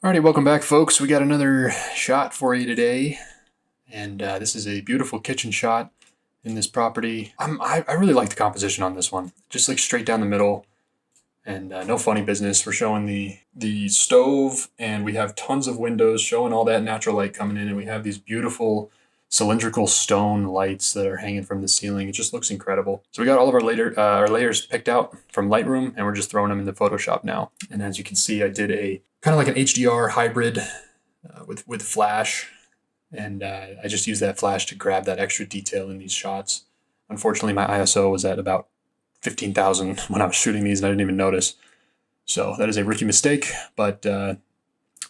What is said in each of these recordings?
Alrighty, welcome back, folks. We got another shot for you today, and this is a beautiful kitchen shot in this property. I really like the composition on this one, just like straight down the middle, and no funny business. We're showing the stove, and we have tons of windows showing all that natural light coming in, and we have these beautiful cylindrical stone lights that are hanging from the ceiling. It just looks incredible. So we got all of our layers picked out from Lightroom, and we're just throwing them into Photoshop now. And as you can see, I did a kind of like an HDR hybrid with flash, and I just used that flash to grab that extra detail in these shots. Unfortunately, my ISO was at about 15,000 when I was shooting these, and I didn't even notice. So that is a rookie mistake, but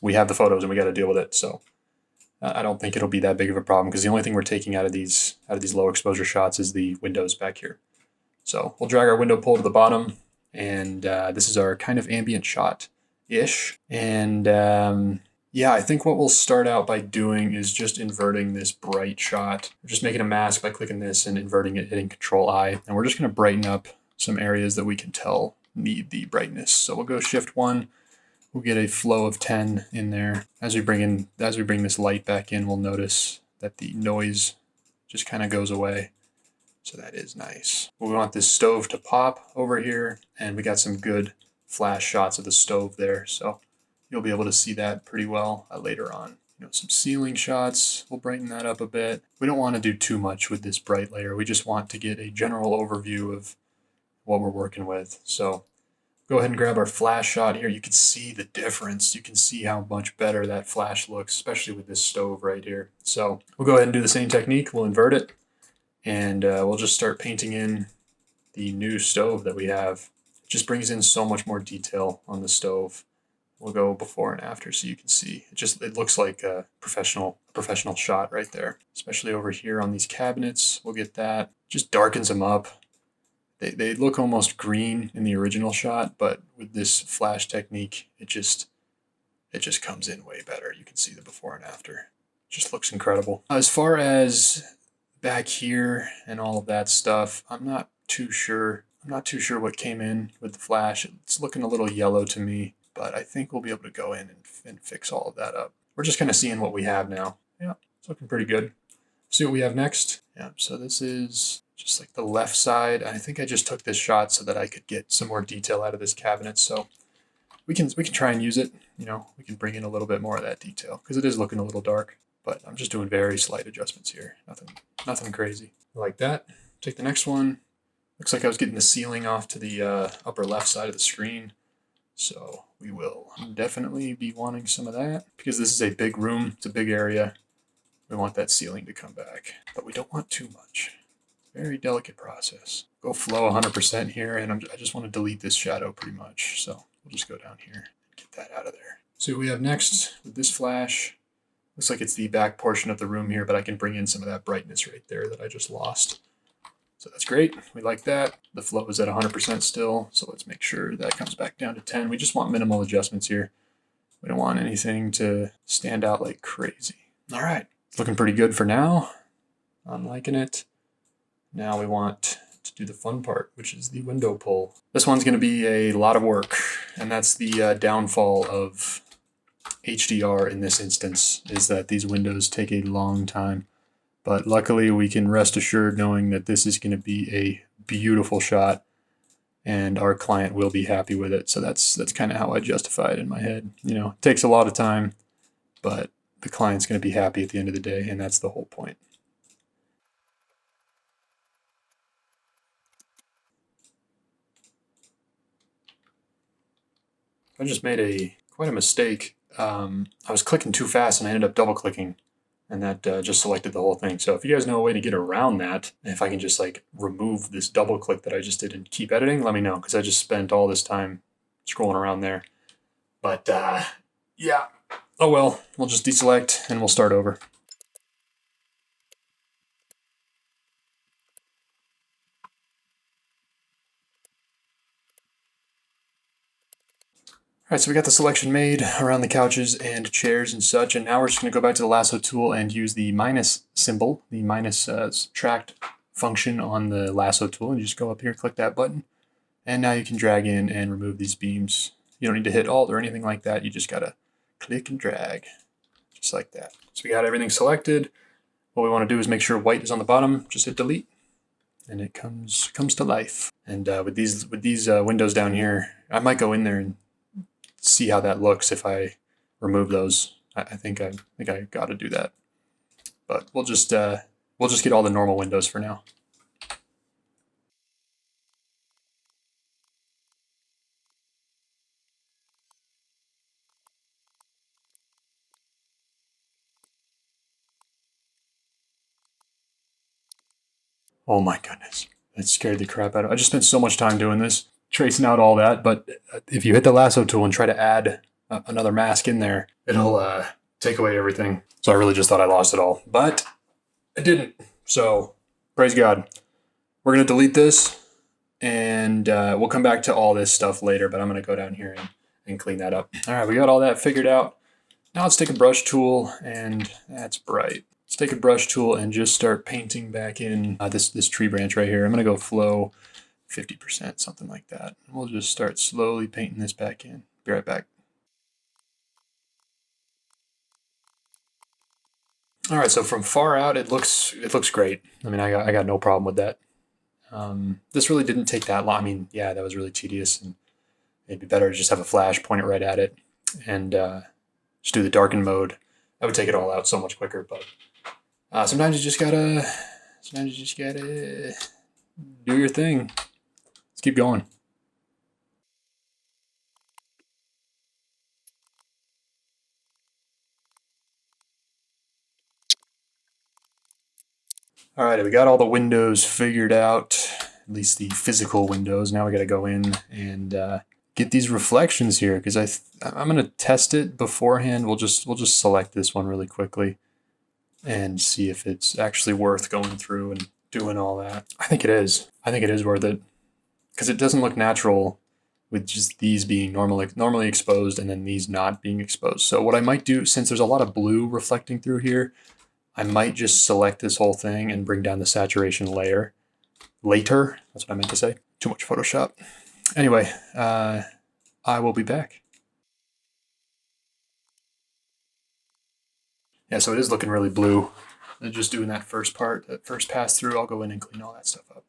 we have the photos and we got to deal with it. So I don't think it'll be that big of a problem because the only thing we're taking out of these low exposure shots is the windows back here. So we'll drag our window pull to the bottom, and this is our kind of ambient shot-ish. And yeah, I think what we'll start out by doing is just inverting this bright shot. We're just making a mask by clicking this and inverting it, hitting Control-I. And we're just going to brighten up some areas that we can tell need the brightness. So we'll go Shift-1. We'll get a flow of 10 in there. As we bring this light back in, we'll notice that the noise just kind of goes away. So that is nice. We want this stove to pop over here, and we got some good flash shots of the stove there. So you'll be able to see that pretty well later on. Some ceiling shots, we'll brighten that up a bit. We don't want to do too much with this bright layer. We just want to get a general overview of what we're working with. So go ahead and grab our flash shot here. You can see the difference. You can see how much better that flash looks, especially with this stove right here. So we'll go ahead and do the same technique. We'll invert it, and we'll just start painting in the new stove that we have. It just brings in so much more detail on the stove. We'll go before and after so you can see. It looks like a professional shot right there, especially over here on these cabinets. We'll get that. Just darkens them up. They look almost green in the original shot, but with this flash technique, it just comes in way better. You can see the before and after. It just looks incredible. As far as back here and all of that stuff, I'm not too sure. What came in with the flash. It's looking a little yellow to me, but I think we'll be able to go in and fix all of that up. We're just kind of seeing what we have now. Yeah, it's looking pretty good. See what we have next. Yeah, so this is just like the left side. I think I just took this shot so that I could get some more detail out of this cabinet. So we can try and use it. We can bring in a little bit more of that detail because it is looking a little dark. But I'm just doing very slight adjustments here. Nothing crazy. Like that. Take the next one. Looks like I was getting the ceiling off to the upper left side of the screen. So we will definitely be wanting some of that because this is a big room. It's a big area. We want that ceiling to come back, but we don't want too much. Very delicate process. Go flow 100% here, and I just want to delete this shadow pretty much. So we'll just go down here and get that out of there. See what we have next with this flash. Looks like it's the back portion of the room here, but I can bring in some of that brightness right there that I just lost. So that's great. We like that. The flow is at 100% still, so let's make sure that comes back down to 10. We just want minimal adjustments here. We don't want anything to stand out like crazy. All right. It's looking pretty good for now. I'm liking it. Now we want to do the fun part, which is the window pull. This one's going to be a lot of work, and that's the downfall of HDR in this instance, is that these windows take a long time. But luckily we can rest assured knowing that this is going to be a beautiful shot and our client will be happy with it. So that's kind of how I justify it in my head. It takes a lot of time, but the client's going to be happy at the end of the day, and that's the whole point. I just made quite a mistake. I was clicking too fast and I ended up double clicking, and that just selected the whole thing. So if you guys know a way to get around that, if I can just remove this double click that I just did and keep editing, let me know, because I just spent all this time scrolling around there. But yeah, oh well, we'll just deselect and we'll start over. All right, so we got the selection made around the couches and chairs and such, and now we're just going to go back to the lasso tool and use the minus symbol, the minus subtract function on the lasso tool, and you just go up here, click that button, and now you can drag in and remove these beams. You don't need to hit Alt or anything like that. You just got to click and drag, just like that. So we got everything selected. What we want to do is make sure white is on the bottom. Just hit delete, and it comes to life. And with these windows down here, I might go in there and see how that looks if I remove those. I think I got to do that, but we'll just get all the normal windows for now. Oh my goodness, that scared the crap out of me. I just spent so much time doing this, tracing out all that. But if you hit the lasso tool and try to add another mask in there, it'll take away everything. So I really just thought I lost it all, but I didn't. So praise God. We're gonna delete this, and we'll come back to all this stuff later. But I'm gonna go down here and clean that up. All right, we got all that figured out. Now let's take a brush tool, and that's bright. Let's take a brush tool and just start painting back in this tree branch right here. I'm gonna go flow 50%, something like that. And we'll just start slowly painting this back in. Be right back. All right, so from far out, it looks great. I mean, I got no problem with that. This really didn't take that long. I mean, yeah, that was really tedious, and it'd be better to just have a flash, point it right at it, and just do the darken mode. That would take it all out so much quicker. But sometimes you just gotta do your thing. Let's keep going. All right, we got all the windows figured out, at least the physical windows. Now we got to go in and get these reflections here, because I'm going to test it beforehand. We'll just select this one really quickly and see if it's actually worth going through and doing all that. I think it is. I think it is worth it, because it doesn't look natural with just these being normally exposed and then these not being exposed. So what I might do, since there's a lot of blue reflecting through here, I might just select this whole thing and bring down the saturation layer later. That's what I meant to say. Too much Photoshop. Anyway, I will be back. Yeah, so it is looking really blue. And just doing that first part, that first pass through, I'll go in and clean all that stuff up.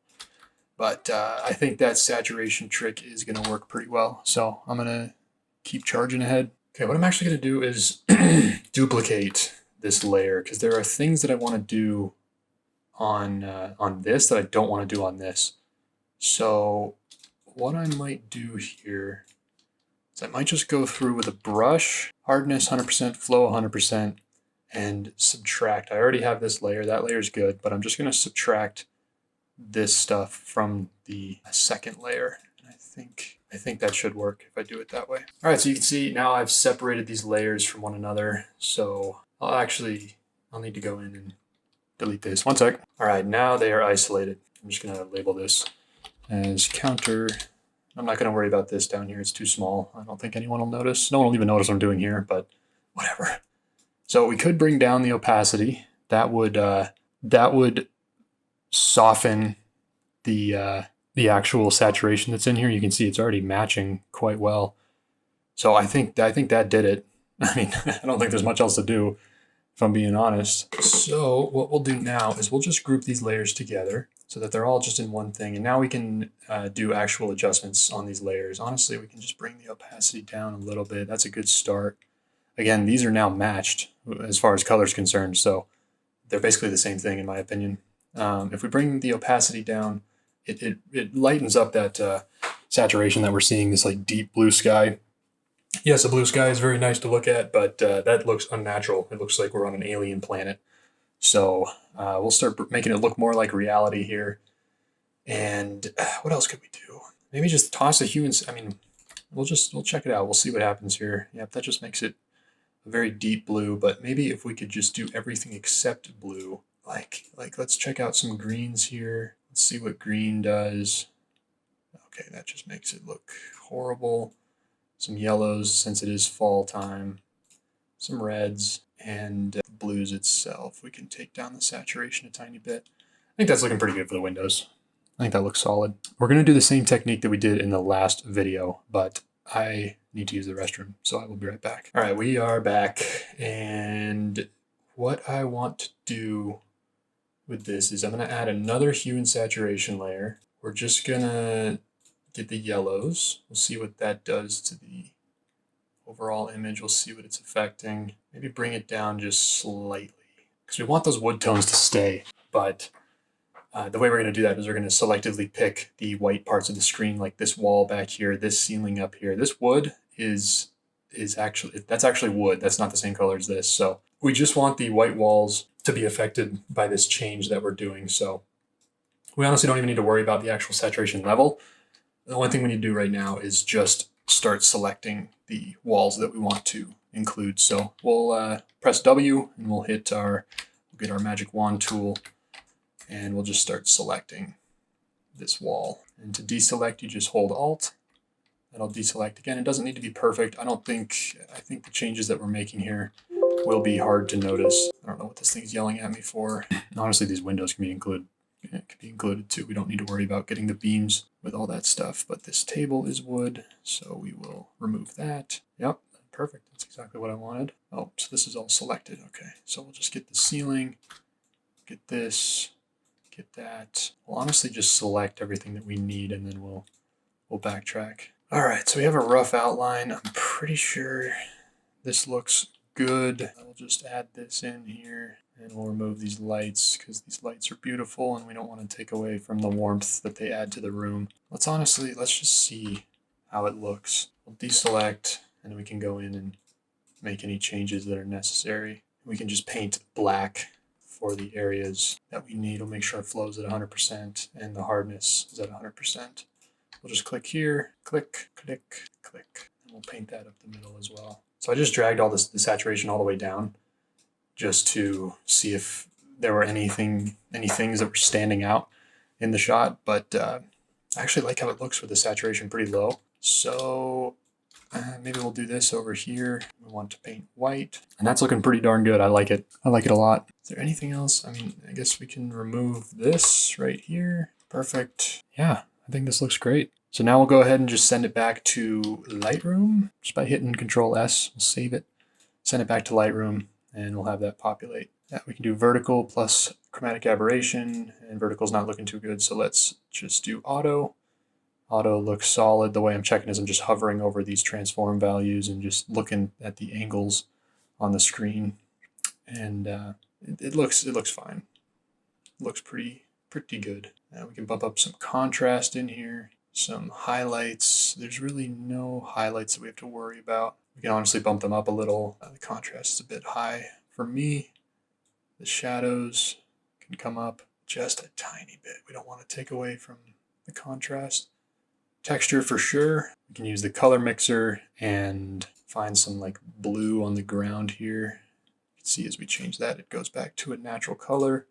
But I think that saturation trick is going to work pretty well. So I'm going to keep charging ahead. Okay, what I'm actually going to do is duplicate this layer, because there are things that I want to do on this that I don't want to do on this. So what I might do here is I might just go through with a brush, hardness 100%, flow 100%, and subtract. I already have this layer. That layer is good, but I'm just going to subtract this stuff from the second layer. And I think that should work if I do it that way. All right, so you can see now I've separated these layers from one another. So I'll need to go in and delete this. One sec. All right, now they are isolated. I'm just gonna label this as counter. I'm not gonna worry about this down here. It's too small. I don't think anyone will notice. No one will even notice what I'm doing here, but whatever. So we could bring down the opacity. That would soften the actual saturation that's in here. You can see it's already matching quite well. So I think that did it. I mean, I don't think there's much else to do, if I'm being honest. So what we'll do now is we'll just group these layers together so that they're all just in one thing. And now we can do actual adjustments on these layers. Honestly, we can just bring the opacity down a little bit. That's a good start. Again, these are now matched as far as color is concerned. So they're basically the same thing in my opinion. If we bring the opacity down, it lightens up that saturation that we're seeing, this like deep blue sky. Yes, the blue sky is very nice to look at, but that looks unnatural. It looks like we're on an alien planet. So we'll start making it look more like reality here. And what else could we do? Maybe just toss a hue. I mean, we'll check it out. We'll see what happens here. Yep, that just makes it a very deep blue. But maybe if we could just do everything except blue, like let's check out some greens here. Let's see what green does. Okay, that just makes it look horrible. Some yellows, since it is fall time, some reds, and blues itself. We can take down the saturation a tiny bit. I think that's looking pretty good for the windows. I think that looks solid. We're going to do the same technique that we did in the last video, but I need to use the restroom, so I will be right back. All right, we are back, and what I want to do with this is I'm going to add another hue and saturation layer. We're just going to get the yellows. We'll see what that does to the overall image. We'll see what it's affecting. Maybe bring it down just slightly, because we want those wood tones to stay, but the way we're going to do that is we're going to selectively pick the white parts of the screen, like this wall back here, this ceiling up here. This wood is actually wood. That's not the same color as this. So we just want the white walls to be affected by this change that we're doing. So we honestly don't even need to worry about the actual saturation level. The only thing we need to do right now is just start selecting the walls that we want to include. So we'll press W and we'll get our magic wand tool, and we'll just start selecting this wall. And to deselect, you just hold Alt. That'll deselect again. It doesn't need to be perfect. I think the changes that we're making here will be hard to notice. I don't know what this thing's yelling at me for. Honestly, these windows can be included too. We don't need to worry about getting the beams with all that stuff, but this table is wood, so we will remove that. Yep, perfect. That's exactly what I wanted. Oh, so this is all selected. Okay, so we'll just get the ceiling, get this, get that. We'll honestly just select everything that we need, and then we'll backtrack. All right, so we have a rough outline. I'm pretty sure this looks good. I'll just add this in here, and we'll remove these lights because these lights are beautiful and we don't want to take away from the warmth that they add to the room. Let's just see how it looks. We'll deselect, and then we can go in and make any changes that are necessary. We can just paint black for the areas that we need. We'll make sure it flows at 100% and the hardness is at 100%. We'll just click here, click, click, click, and we'll paint that up the middle as well. So I just dragged all the saturation all the way down just to see if there were any things that were standing out in the shot, but I actually like how it looks with the saturation pretty low. So maybe we'll do this over here. We want to paint white, and that's looking pretty darn good. I like it. I like it a lot. Is there anything else? I mean, I guess we can remove this right here. Perfect. Yeah, I think this looks great. So now we'll go ahead and just send it back to Lightroom just by hitting Control S. We'll save it, send it back to Lightroom, and we'll have that populate. Yeah, we can do vertical plus chromatic aberration, and vertical's not looking too good, so let's just do auto. Auto looks solid. The way I'm checking is I'm just hovering over these transform values and just looking at the angles on the screen, and it looks fine. It looks pretty good. Now we can bump up some contrast in here, some highlights. There's really no highlights that we have to worry about. We can honestly bump them up a little. The contrast is a bit high for me. The shadows can come up just a tiny bit. We don't want to take away from the contrast. Texture for sure. We can use the color mixer and find some like blue on the ground here. You can see as we change that, it goes back to a natural color.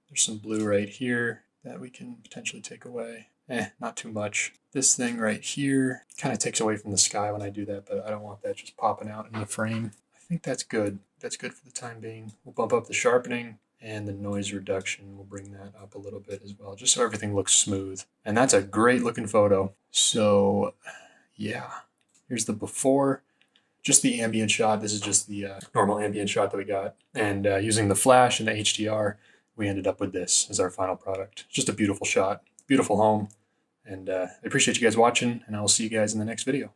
There's some blue right here that we can potentially take away. Not too much. This thing right here kind of takes away from the sky when I do that, but I don't want that just popping out in the frame. I think that's good. That's good for the time being. We'll bump up the sharpening and the noise reduction. We'll bring that up a little bit as well, just so everything looks smooth. And that's a great looking photo. So yeah, here's the before, just the ambient shot. This is just the normal ambient shot that we got. And using the flash and the HDR, we ended up with this as our final product. Just a beautiful shot, beautiful home. And I appreciate you guys watching, and I will see you guys in the next video.